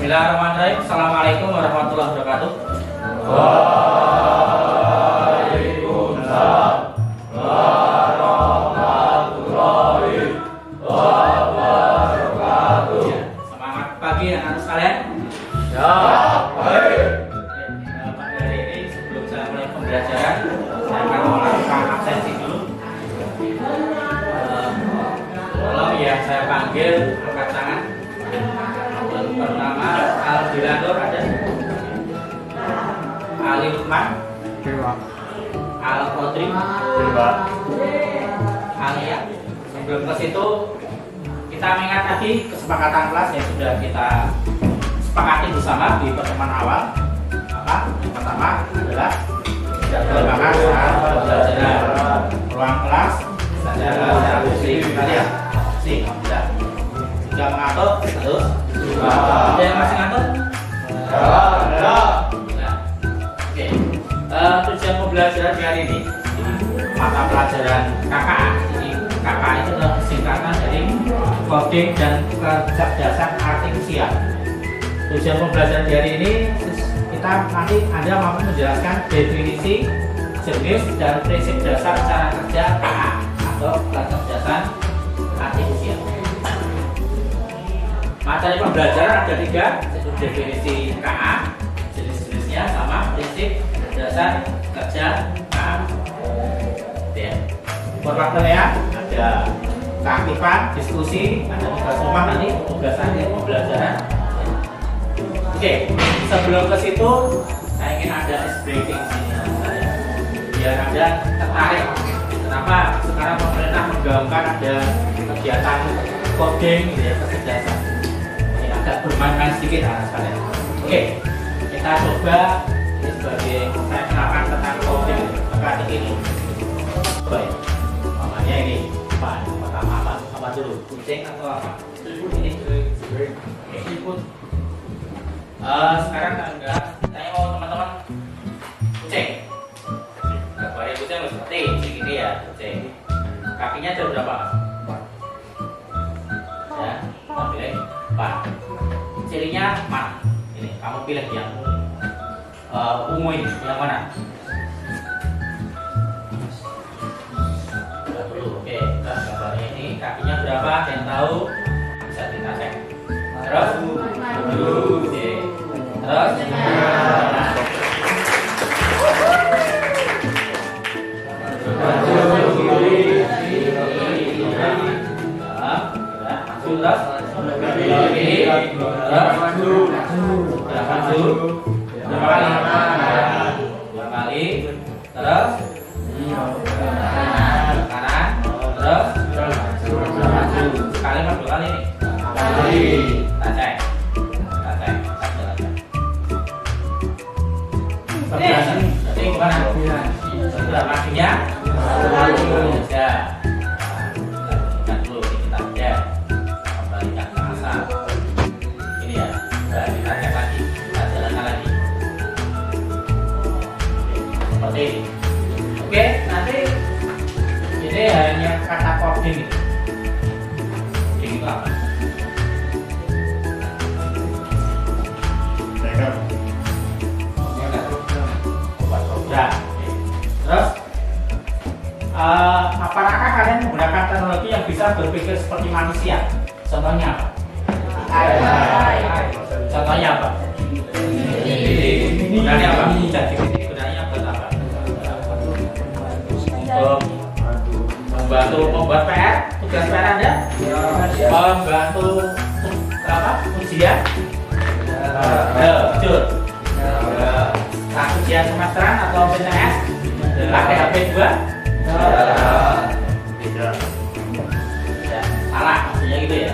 Bismillahirrahmanirrahim. Assalamualaikum warahmatullahi wabarakatuh. Waalaikumsalam warahmatullahi wabarakatuh. Semangat pagi anak-anak sekalian. Ya, baik. Pada hari ini sebelum saya mulai pembelajaran, saya akan melakukan absensi dulu. Tolong yang saya panggil angkat tangan. Yang pertama Aldilanur ada, Ali Lukman, Al Qodri, Alia. Sebelum ke situ kita mengingat tadi kesepakatan kelas yang sudah kita sepakati bersama di pertemuan awal. Yang pertama adalah jadwal makan saat pembelajaran, ruang kelas, secara kursi kalian, sudah mengatur terus. Ada yang masih ngatur? Ada. Oke. Tujuan pembelajaran hari ini mata pelajaran KKA. Jadi KKA itu adalah singkatan dari coding dan kecerdasan artifisial. Tujuan pembelajaran di hari ini kita nanti Anda mampu menjelaskan definisi, jenis dan prinsip dasar cara kerja KA atau kecerdasan artifisial. Materi pembelajaran ada 3, yaitu definisi KA, jenis-jenisnya sama prinsip dasar kerja KA. Ya. Formatnya ada keaktifan, diskusi, ada tugas rumah nanti, tugas akhir pembelajaran. Oke, sebelum ke situ saya ingin ada ice breaking sini biar Anda tertarik. Kenapa sekarang pemerintah menggaungkan ada kegiatan coding ya, kecerdasan. Ini agak bermain-main sedikit anak sekalian. Oke, kita coba ini sebagai saya kenalkan tentang coding mekanik ini. Baik, namanya ini pertama apa dulu? Kucing atau apa? Ini seafood. Sekarang saya mau teman-teman kucing. Gambarnya kucing seperti ini ya, kucing. Kakinya ada berapa? 4. Ya, kita pilih 4. Cirinya mana? Ini, kamu pilih yang ungu ini, yang mana? Tidak perlu. Oke, kita gambarnya ini kakinya berapa? Yang tahu bisa kita cek. Terus, oke. Terus, oke, nanti ini hanya kata coding. Coding itu apa? Program. Terus, apakah kalian menggunakan teknologi yang bisa berpikir seperti manusia? Contohnya apa? Contohnya apa? Gunanya apa? Gunanya buat apa? Untuk membantu membuat PR, tugas PR Anda, membantu apa? Ujian, jujur, ujian semesteran atau PTS, pakai HP 2, tidak, salah, maksudnya gitu ya.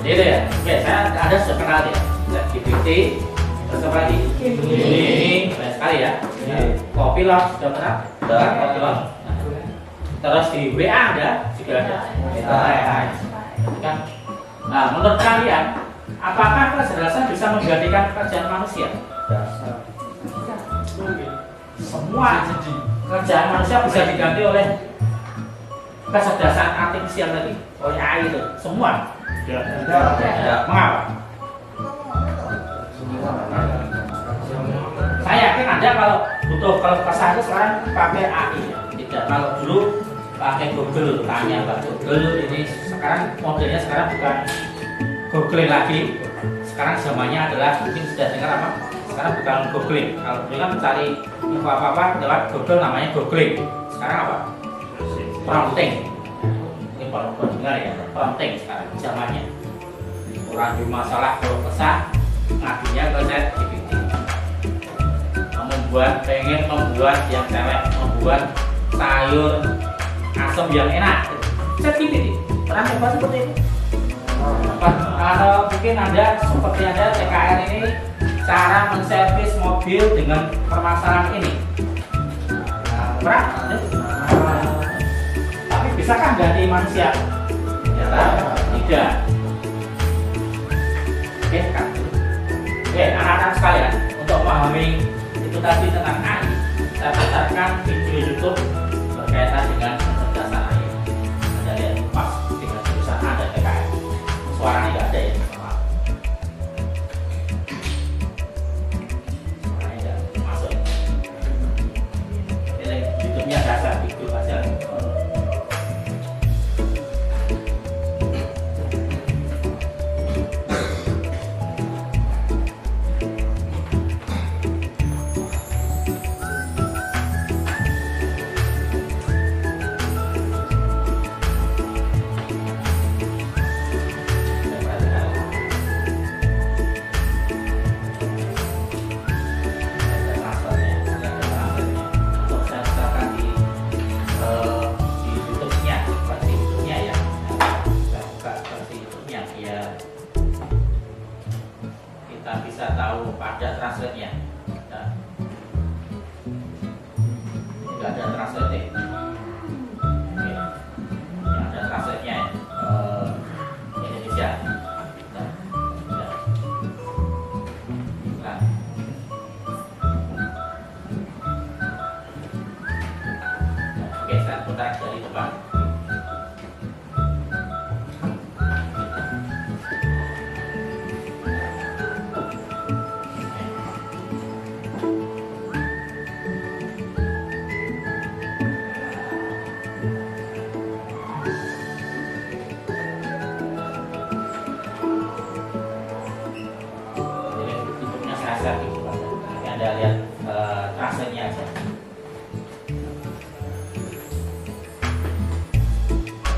Jadi itu ya. Oke, saya ada sudah kenal ya. GPT, terus apa lagi? Ini banyak sekali ya. Copilot sudah pernah? Sudah. Copilot. Terus di WA ada juga ada. Kan? Nah, menurut kalian, apakah kecerdasan bisa menggantikan pekerjaan manusia? Semua kerjaan manusia bisa diganti oleh kecerdasan artifisial tadi, oleh AI itu. Semua. Tidak. Mengapa? Saya yakin Anda kalau kesah itu sekarang pakai AI ya. Tidak, kalau dulu pakai Google, tanya Pak Google. Ini sekarang modelnya bukan googling lagi. Sekarang zamannya adalah, mungkin sudah dengar apa? Sekarang bukan googling. Kalau dulu kan mencari info apa-apa lewat Google, namanya googling. Sekarang apa? Prompting. Ini baru dengar ya, prompting sekarang zamannya. Orang di masalah kalau kesah, ngadunya ke ChatGPT. Pengen membuat yang celek, membuat sayur asam yang enak. ChatGPT pernah coba seperti itu? Atau mungkin Anda seperti Anda TKR ini cara menservis mobil dengan permasalahan ini pernah? Tapi bisakah ganti manusia? Ternyata tidak. Oke kan? Oke, anak-anak sekalian, untuk memahami itu tadi tentang AI, saya putarkan video YouTube berkaitan dengan kecerdasan AI. Anda lihat pas dengan jurusan A dan PKN. Suaranya nggak ada ya, maaf. Suaranya nggak masuk. Ini YouTube-nya dasar video aja. Kita bisa tahu pada translate-nya. Nah, tidak ada translate. Oke. Yang ada translate-nya Indonesia. Nah, nah. Nah. Oke, saya putar dari depan. Anda lihat translate-nya aja.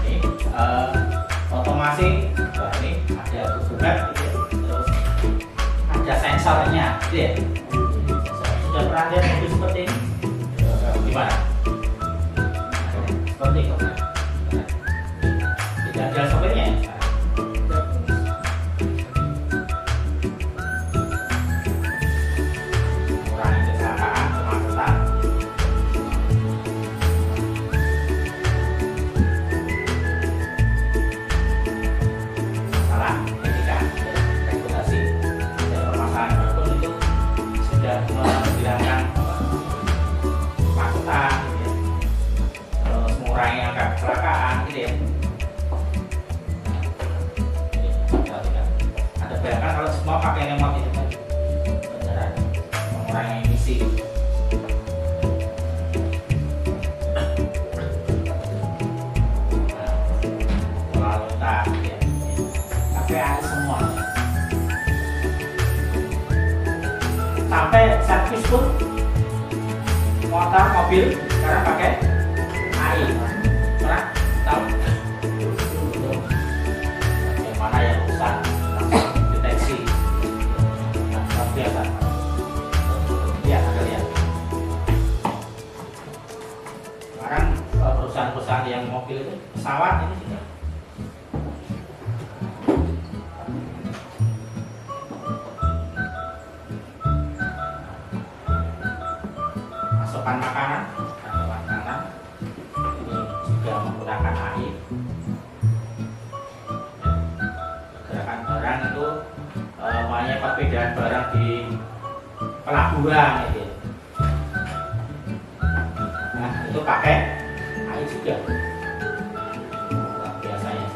Ini otomasi, ini ada hubungan, terus ada sensornya, gitu ya. Sudah pernah lihat mobil seperti ini? Gimana? Seperti itu. Tidak ada sopirnya ya. Kecelakaan gitu ya. Ada bayangkan kalau semua pakai remote itu kan beneran mengurangi emisi. Lalu tak ya. Pakai AI semua. Sampai servis pun motor mobil sekarang pakai AI. Pernah tahu yang mana yang rusak langsung deteksi. Nah, biasa ya, Anda lihat sekarang perusahaan-perusahaan yang mobil itu pesawat ini juga masukan makanan menggunakan AI. Gerakan barang itu banyak perbedaan barang di pelabuhan gitu. Nah, itu pakai AI juga. Biasanya.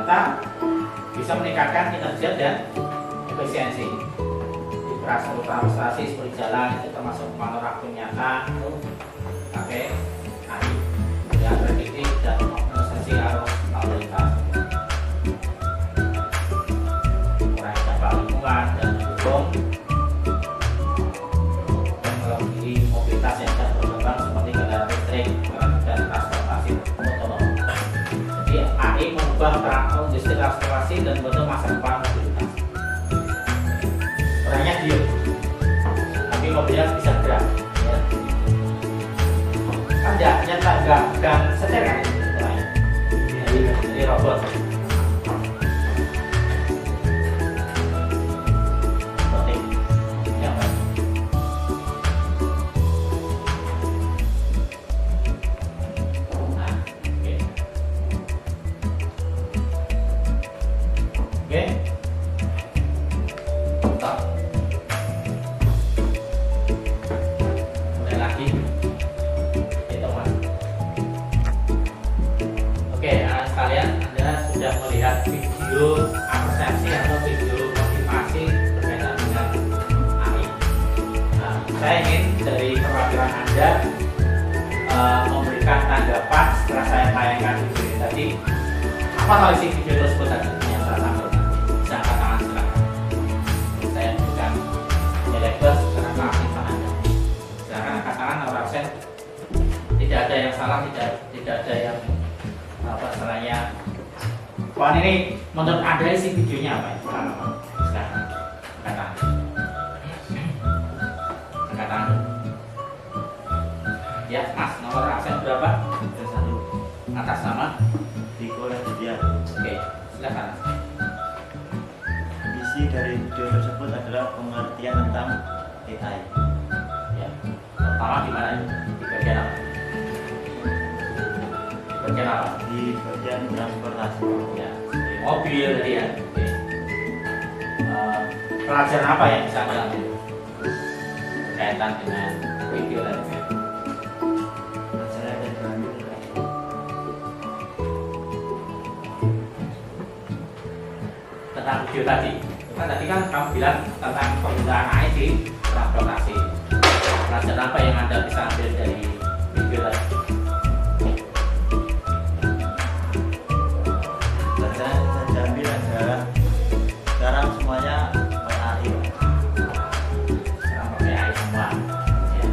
tentang bisa meningkatkan kinerja dan efisiensi. Transportasi seperti jalan itu termasuk pemantau waktu nyata, pakai AI yang prediktif dan optimalisasi arus lalu lintas, mengurangi dampak lingkungan dan mendukung teknologi mobilitas yang dapat berkembang seperti kendaraan listrik dan transportasi otonom. Jadi AI mengubah industri transportasi dan bentuk masa depan mobilitas. Orangnya diem, tapi mobilnya bisa gerak. Ya. Kan nggak setir kan orangnya. Jadi robot. Robotik. Ya, Pak. Nah, oke. Oke. Stop. Mulai lagi. Hitungan. Oke, sekalian, Anda sudah melihat video persepsi atau video motivasi berkaitan dengan AI. Nah, saya ingin dari perwakilan Anda memberikan tanggapan setelah saya tayangkan video ini tadi. Apa tahu isi video tersebut tadi yang saya sampaikan? Bisa angkat tangan silakan. Saya berikan nilai plus karena keaktifan Anda. Silakan angkat tangan atau absen. Tidak ada yang salah, tidak ada yang apa salahnya. Wah, ini menurut Anda isi videonya apa? Silakan angkat tangan. Angkat tangan. Ya, Mas, nomor absen berapa? 1. Atas nama Diko Raditya. Oke, silakan. Isi dari video tersebut adalah pengertian tentang AI. Ya. Pertama di mana? Di bagian apa? Di bagian apa? Di bagian transportasi. Ya, di mobil tadi ya. Oke. Pelajaran apa yang bisa Anda ambil berkaitan dengan video tadi? Saya ada diambil Tentang video tadi. Tadi kan kamu bilang tentang penggunaan AI di transportasi. Pelajaran apa yang Anda bisa ambil dari video tadi? pelajaran yang saya ambil adalah sekarang semuanya AI. Sekarang pakai AI semua. Ya.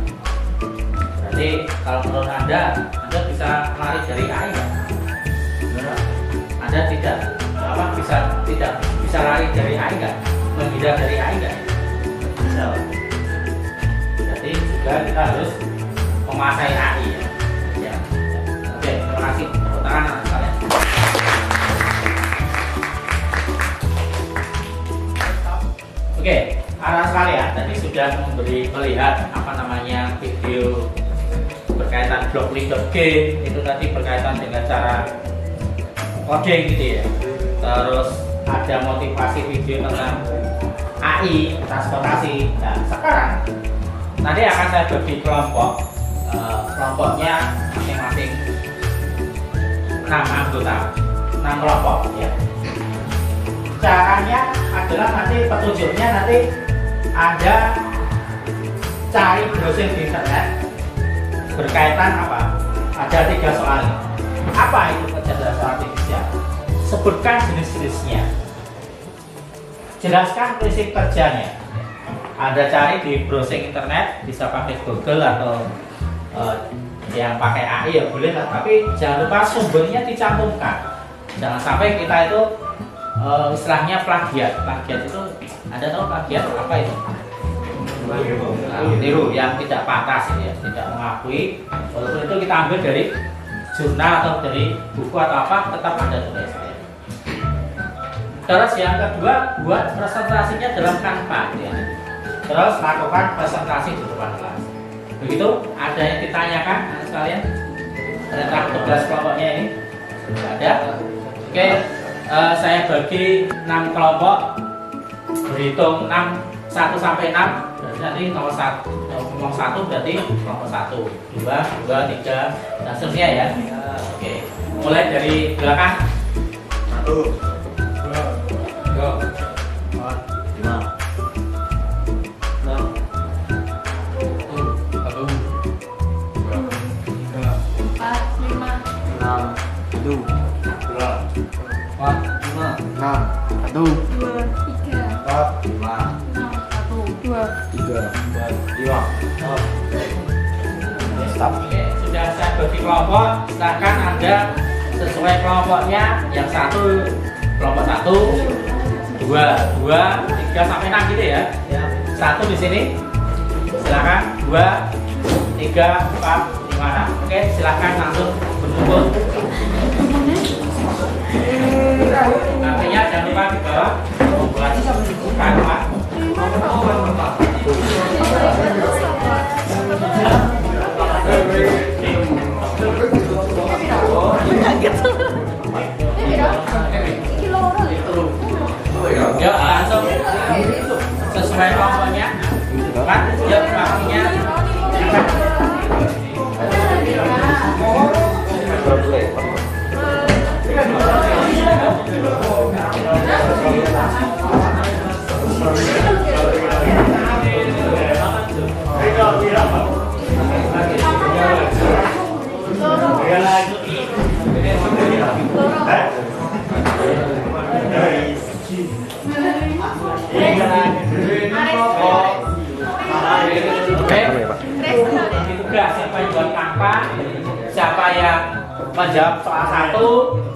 Berarti kalau menurut Anda bisa lari dari AI nggak? Benar? Anda tidak bisa lari dari AI nggak? Menghindar dari AI nggak? Bisa. Jadi juga kita harus menguasai AI ya. Ya. Oke, terima kasih. Tepuk tangan anak sekalian. Oke, anak sekalian tadi sudah melihat apa namanya video berkaitan blok leader game, itu tadi berkaitan dengan cara coding gitu ya. Terus ada motivasi video tentang AI transportasi. Nah, sekarang nanti akan saya bagi kelompok, kelompoknya masing-masing 6 anggota, 6 kelompok ya. Caranya adalah nanti petunjuknya nanti Anda cari browsing di internet berkaitan apa? Ada 3 soal. Apa itu kecerdasan artifisial? Sebutkan jenis-jenisnya. Jelaskan prinsip kerjanya. Anda cari di browsing internet, bisa pakai Google atau yang pakai AI ya boleh lah. Tapi jangan lupa sumbernya dicantumkan. Jangan sampai kita itu istilahnya plagiat. Plagiat itu, Anda tahu plagiat apa itu? Tiru yang tidak pantas ya, tidak mengakui. Walaupun itu kita ambil dari jurnal atau dari buku atau apa, tetap Anda tulis. Terus yang kedua, buat presentasinya dalam Canva ya. Terus lakukan presentasi di depan kelas. Begitu, ada yang ditanyakan anak sekalian tentang tugas kelompoknya ini? Ada? Oke, saya bagi 6 kelompok, berhitung 1 sampai 6. Berarti nanti nomor 1 berarti kelompok 1, 2, 3 dan seterusnya ya. Oke, mulai dari belakang. Oke, sudah saya bagi kelompok, silakan Anda sesuai kelompoknya. Yang satu kelompok 1, 2, 3 sampai 6 gitu ya. Satu di sini, silakan 2, 3, 4, 5, 6. Oke, silakan langsung berkumpul. Artinya jangan lupa di bawah membuat kalimat. Ya langsung sesuai kelompoknya kan, ya maksudnya tugas siapa yang buat tanpa, siapa yang menjawab soal 1,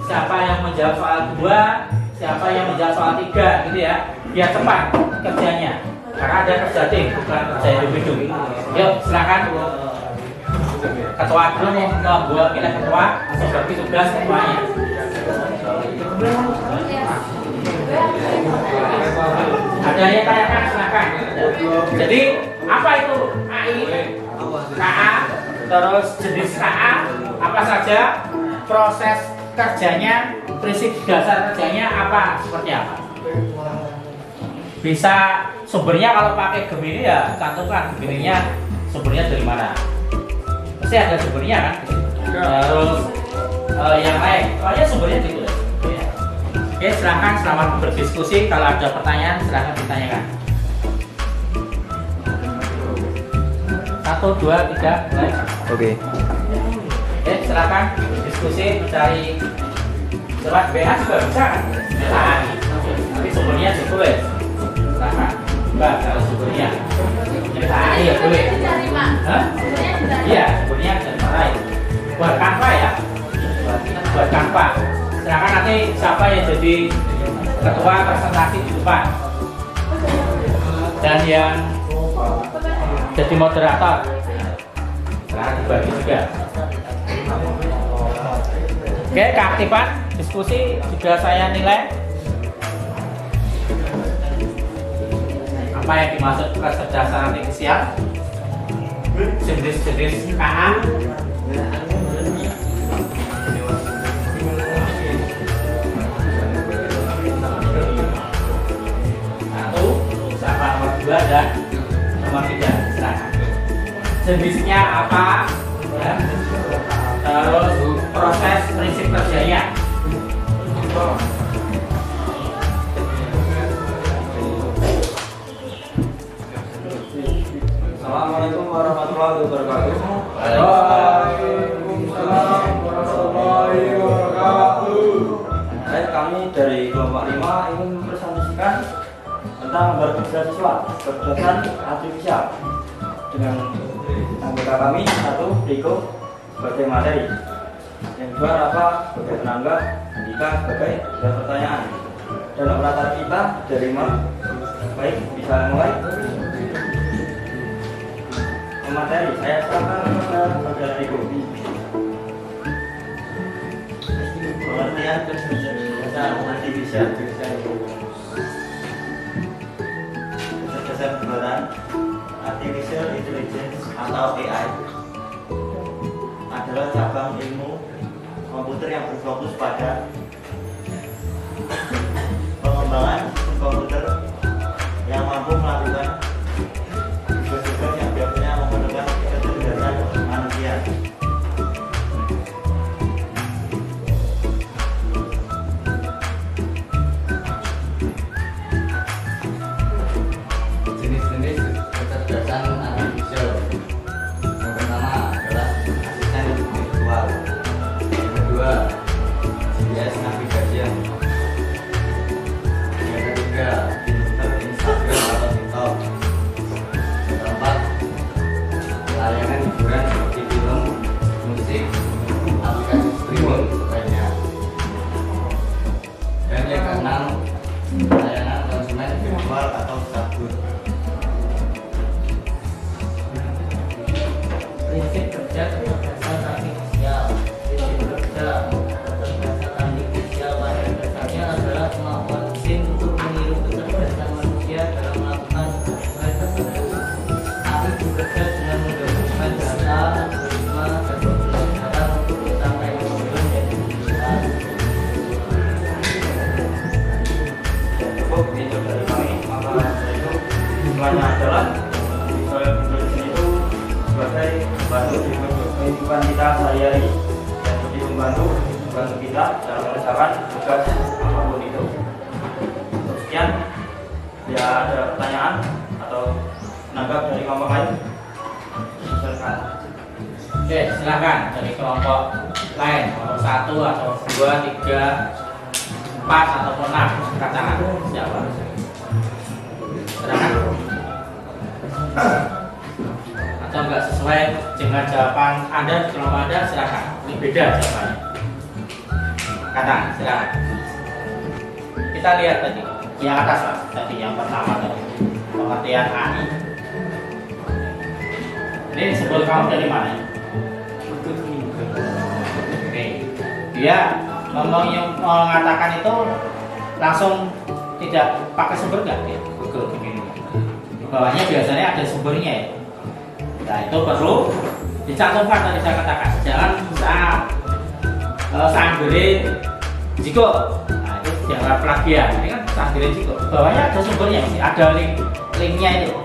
siapa yang menjawab soal 2, siapa yang menjawab soal 3 gitu ya, biar cepat kerjanya karena ada kerja tim bukan kerja individu. Yuk silakan ketua dulu nih, buat pilih ketua langsung bagi tugas ketuanya. Ada yang tanyakan silakan. Jadi apa itu AI, KA, terus jenis KA, apa saja, proses kerjanya, prinsip dasar kerjanya apa, seperti apa. Bisa sumbernya kalau pakai Gemini ya cantumkan Gemininya sumbernya dari mana. Pasti ada sumbernya kan. Terus yang lain, pokoknya sumbernya ditulis. Oke, silahkan selamat berdiskusi. Kalau ada pertanyaan silahkan ditanyakan. 1, 2, 3, mulai. Oke. Oke, silakan diskusi mencari surat BA juga bisa kan? Nah, tapi sumbernya ditulis. Silakan. Mbak, kalau sumbernya AI ya boleh. Hah? Iya, sumbernya dari mana itu? Buat Canva ya. Buat Canva. Silakan nanti siapa yang jadi ketua presentasi di depan dan yang jadi moderator. Silakan dibagi juga. Oke, keaktifan diskusi juga saya nilai. Apa yang dimaksud kecerdasan artifisial? Jenis-jenis KA. Nomor 2 dan nomor 3 silakan. Jenisnya apa ya? Terus proses prinsip kerjanya. Assalamualaikum warahmatullahi wabarakatuh. Waalaikumsalam warahmatullahi wabarakatuh. Kami dari kelompok 5 ingin mempresentasikan tentang bekerja siswa kecerdasan artifisial dengan anggota kami. 1, Riko sebagai materi, yang 2, Rafa sebagai tenaga, Andika sebagai pertanyaan, dan operator kita dari baik bisa mulai materi. Saya serahkan kepada saudara Riko. Pengertian kecerdasan artifisial. Kecerdasan buatan artificial intelligence atau AI adalah cabang ilmu komputer yang berfokus pada pengembangan sistem komputer yang mampu melakukan tugas-tugas yang biasanya memerlukan kecerdasan manusia. kabur. Prinsip kerja kecerdasan artifisial. Prinsip kerja kecerdasan artifisial pada dasarnya adalah kemampuan mesin untuk meniru kecerdasan manusia dalam melakukan tugas tertentu. AI bekerja dengan menggabungkan data, algoritma, dan pembelajaran untuk mencapai tujuan yang diinginkan. Cukup itu dari kami. Maka itu jumlahnya adalah intelligence itu sebagai membantu di kehidupan kita sehari-hari dan lebih membantu kita dalam mengerjakan tugas apapun itu. Sekian, ya ada pertanyaan atau menanggap dari kelompok lain? Silakan. Oke, silakan dari kelompok lain, kelompok 1 atau 2, 3, 4 ataupun 6 katakan siapa? Silakan. Atau enggak sesuai dengan jawaban Anda di kelompok Anda, silakan. Ini beda jawabannya. Katakan, silakan. Kita lihat tadi yang atas lah, tadi yang pertama tadi pengertian AI. Ini sebut kamu dari mana? Oke, dia mengatakan itu langsung tidak pakai sumber nggak dia? Google begini. Di bawahnya biasanya ada sumbernya ya. Nah itu perlu dicantumkan tadi saya katakan. Jangan sanggerin jiko. Nah itu jangan plagiat. Ini kan sanggerin jiko. Di bawahnya ada sumbernya, masih ada linknya itu.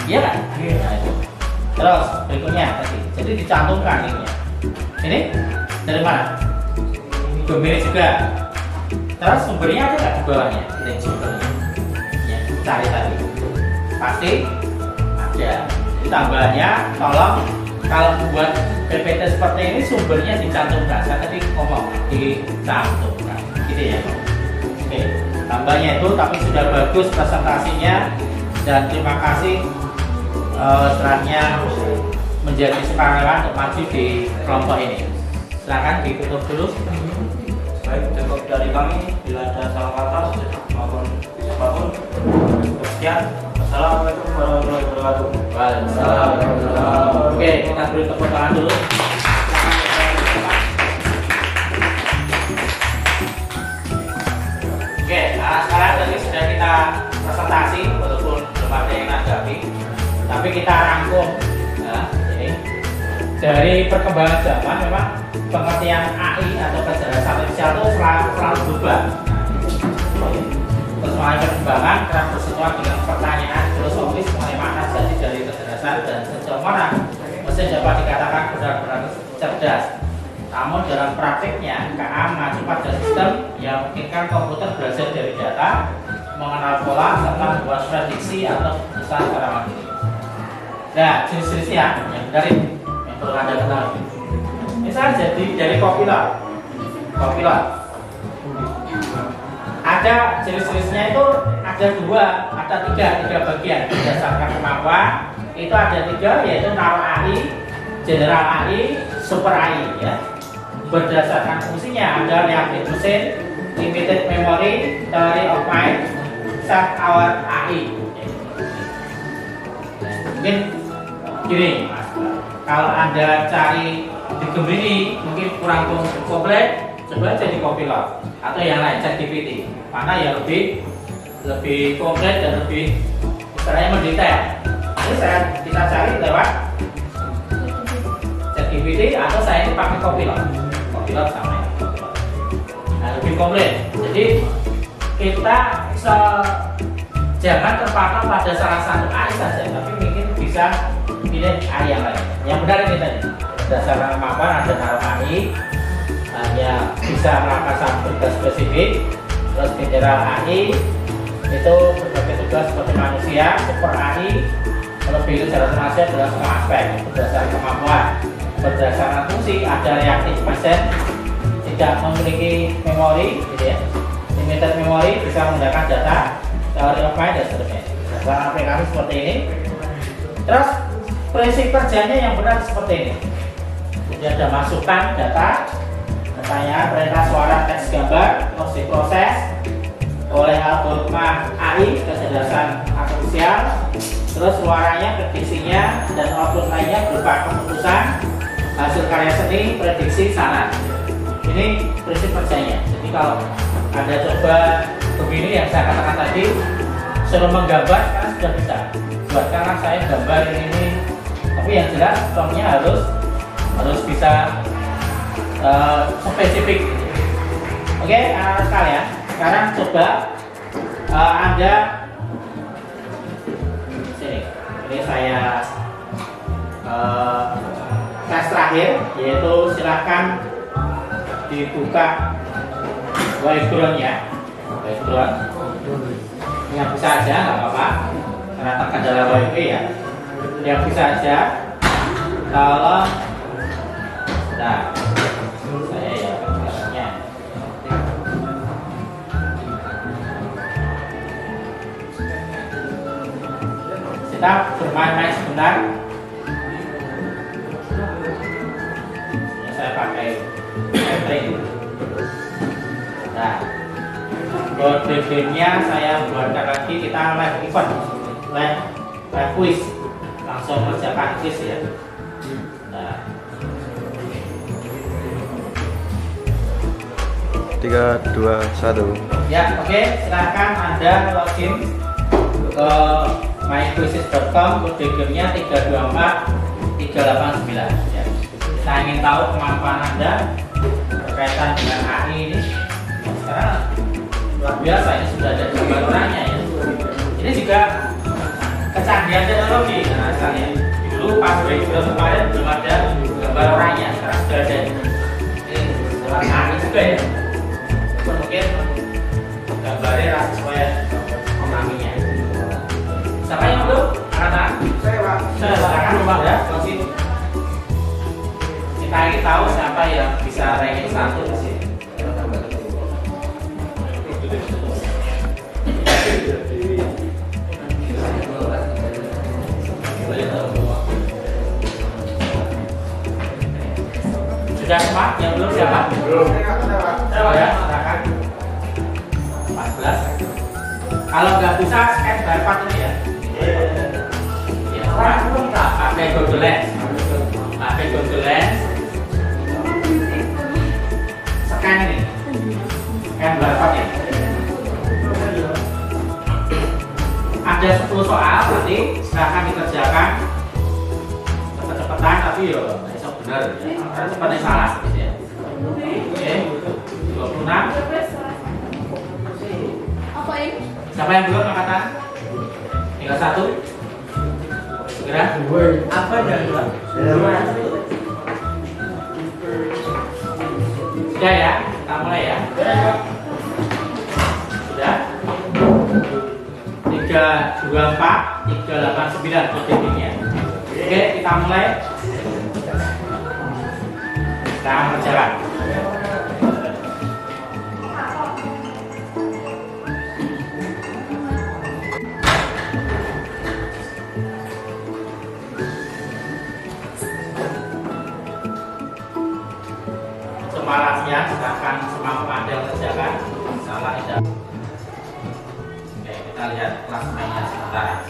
Iya kan? Nah, itu. Terus berikutnya tadi. Jadi dicantumkan linknya. Ini dari mana? Gemini juga. Terus sumbernya ada nggak di bawahnya? Link sumbernya. Ya, cari tadi. Pasti ada. Tambahannya, tolong kalau buat PPT seperti ini sumbernya dicantumkan. Saya tadi ngomong dicantumkan, gitu ya. Oke, tambahnya itu tapi sudah bagus presentasinya dan terima kasih setelahnya menjadi sukarelawan untuk maju di kelompok ini. Silakan ditutup dulu. Baik, cukup dari kami. Bila ada salah kata maupun apapun, sekian. Assalamualaikum warahmatullahi wabarakatuh. Waalaikumsalam. Oke, kita beri tepuk tangan dulu. Oke, sekarang tadi sudah kita presentasi walaupun belum ada yang nanggapi, tapi kita rangkum. Nah, ini dari perkembangan zaman memang pengertian AI atau kecerdasan artifisial itu selalu berubah. Terus mengalami perkembangan kerap bersentuhan dengan pertanyaan filosofis mengenai makna jati dari kecerdasan dan sejauh mana mesin dapat dikatakan benar-benar cerdas. Namun dalam praktiknya KA mengacu pada sistem yang memungkinkan komputer belajar dari data, mengenal pola serta membuat prediksi atau keputusan secara mandiri. Nah, jenis-jenisnya yang dari yang perlu Anda ketahui. Misalnya jadi dari kopilot. Ada jenis-jenisnya itu ada tiga bagian berdasarkan kemampuan. Itu ada 3 yaitu nano AI, general AI, super AI ya. Berdasarkan fungsinya ada reactive machine, limited memory, theory of mind, self-aware AI. Mungkin gini Mas, kalau Anda cari di Gemini mungkin kurang komplit, coba jadi Copilot atau yang lain, ChatGPT. Mana yang lebih komplit dan lebih istilahnya mendetail. Ini kita cari lewat ChatGPT atau saya ini pakai Copilot sama ya. Nah, lebih komplit. Jadi kita jangan terpatok pada salah satu AI saja, tapi mungkin bisa pilih AI yang lain. Yang benar ini tadi berdasarkan kemampuan ada nano AI, hanya bisa melakukan satu tugas spesifik. Terus general AI itu berbagai tugas seperti manusia. Super AI lebih secara manusia dalam semua aspek berdasarkan kemampuan. Berdasarkan fungsi ada reactive machine, tidak memiliki memori gitu ya. Limited memory, bisa menggunakan data, teori of mind dan seterusnya. Berdasarkan aplikasi seperti ini. Terus prinsip kerjanya yang benar seperti ini. Jadi ada masukan datanya, perintah suara, teks, gambar, terus diproses oleh algoritma AI kecerdasan ofisial, terus suaranya, prediksinya, dan output lainnya berupa keputusan, hasil karya seni, prediksi, saran. Ini prinsip kerjanya. Jadi kalau Anda coba begini yang saya katakan tadi, suruh menggambar kan sudah bisa. Buatkanlah saya gambar ini, tapi yang jelas promptnya harus bisa spesifik. Oke, kalian sekarang coba Anda sini. Ini saya tes terakhir, yaitu silahkan dibuka background-nya. Background yang bisa aja, nggak apa-apa, karena terkendala wifi ya. Yang bisa aja, kalau nah saya ya caranya kita bermain-main sebentar. Saya pakai entry. Nah, kode gamenya saya buatkan lagi, kita live event, live quiz, langsung kerjakan quiz ya. Nah, 3, 2, 1. ya oke, silahkan Anda login ke myquizzes.com, kode gamenya 324389 ya. Saya ingin tahu kemampuan Anda berkaitan dengan AI ini. Sekarang luar biasa, ini sudah ada gambar orangnya ya. Ini juga kecanggihan teknologi. Nah, misalnya dulu pas background kemarin belum ada gambar orangnya, sekarang sudah ada. Ini lewat AI juga ya. Mungkin gambarnya rasa sesuai orangnya. Siapa yang belum? Anak-anak? Saya Pak. Saya silakan Pak ya. Kita ingin tahu siapa yang bisa ranking 1 di sini. Sudah semua? Yang belum siapa? Belum. Saya ya, silakan. 14. Kalau nggak bisa scan barcode ini ya. Ya, pakai Google Lens. Pakai Google Lens. Scan ini. Scan barcode ya. Ada 10 soal nanti silahkan dikerjakan cepet-cepetan, tapi yo bisa benar ya. Cepatnya salah gitu ya. Oke. 26. Apa ini? Siapa yang belum angkatan? Tinggal 1. Segera. Apa dan 2? Sudah ya, kita mulai ya. Sudah. 324 389 kode ini. Oke, kita mulai. Kita berjalan. Semalamnya silahkan semampu Anda kerjakan. Salah tidak. Oke, kita lihat kelas mainnya sementara.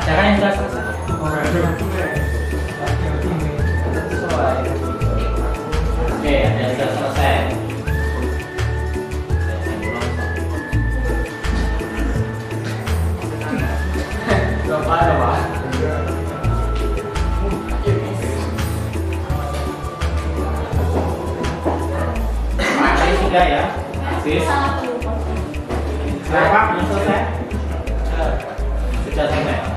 Ada kan yang sudah selesai? Oke, ada yang sudah selesai. Ini sudah ya? Habis? Berapa belum selesai? Sudah selesai?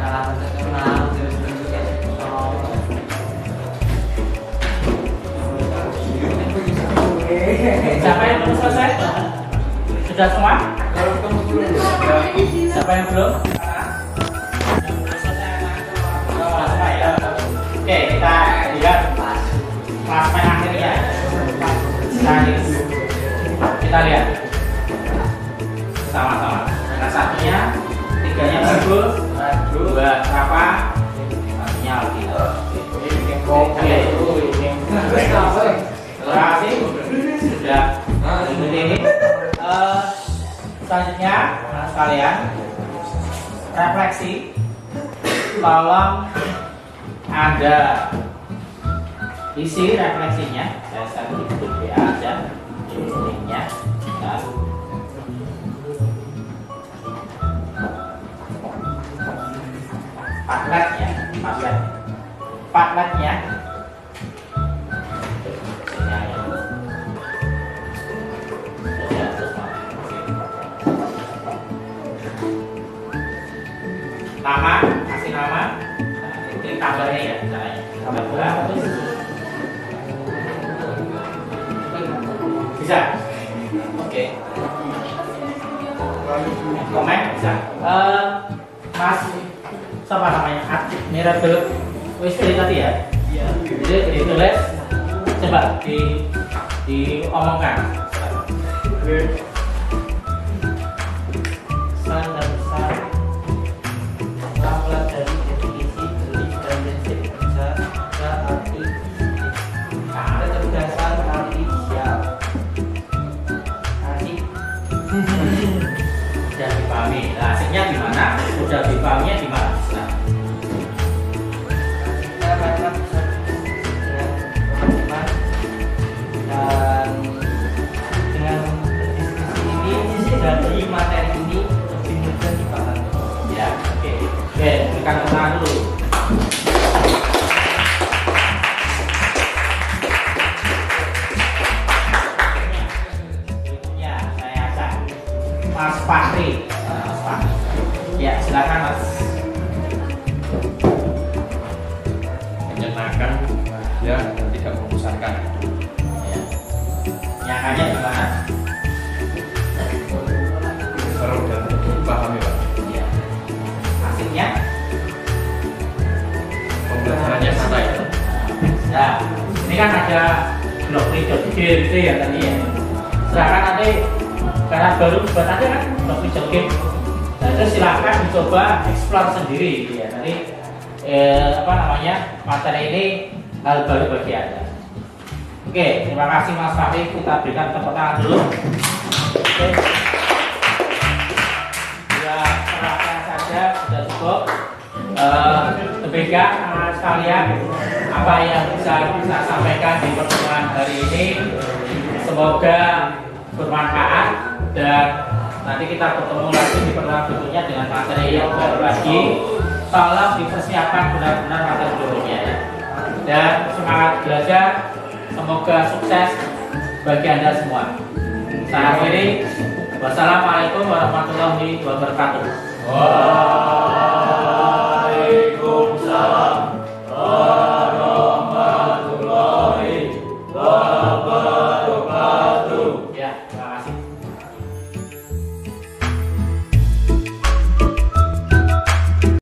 Siapa yang belum selesai? Sudah semua? Siapa yang belum? Selesai ya? Oke, kita lihat kelas main akhirnya. Nah, kita lihat sama-sama. Yang satunya, tiganya bagus, dua apa? Satunya lagi. Oke. Terima kasih sudah mengikuti ini. Selanjutnya, anak sekalian, refleksi. Tolong Anda isi refleksinya. Saya tutup ya aja linknya. Nah. Padletnya. Nama, kasih nama, klik tambahnya ya, caranya. Tambah berapa? Bisa? Oke. Komen bisa. Mas, siapa namanya? Miracle Wistri tadi ya? Iya. Jadi ditulis, coba diomongkan. Standar besar mutlak dari definisi delik dan prinsip kerja pada arti kecerdasan artifisial. Asik. Sudah dipahami. Nah, asiknya di mana? Sudah dipahaminya di mana? Nah, Kita banyak bisa dengan teman-teman dan dengan diskusi ini dari materi ini lebih mudah dipahami. ya, oke. Oke, berikan tepuk tangan dulu. Berikutnya saya ajak Mas Fahri. Mas Fahri. Ya, silakan Mas. Menyenangkan ya dan tidak membosankan. Ya. Nyangkanya gimana? Seru dan dipahami Pak. Ya. Asiknya? Pembelajarannya santai. Nah, ini kan ada blok video gitu ya tadi ya. Silakan nanti karena baru buat aja kan blok video game. Nah, itu silakan dicoba explore sendiri gitu ya. Nanti apa namanya materi ini hal baru bagi Anda. Oke, terima kasih Mas Fahri. Kita berikan tepuk tangan dulu. Oke. Ya, perhatian saja sudah cukup. Demikian sekalian apa yang bisa kita sampaikan di pertemuan hari ini. Semoga bermanfaat dan nanti kita bertemu lagi di pertemuan berikutnya dengan materi yang baru lagi. Tolong dipersiapkan benar-benar materi berikutnya ya. Dan semangat belajar. Semoga sukses bagi Anda semua. Saya akhiri. Wassalamualaikum warahmatullahi wabarakatuh.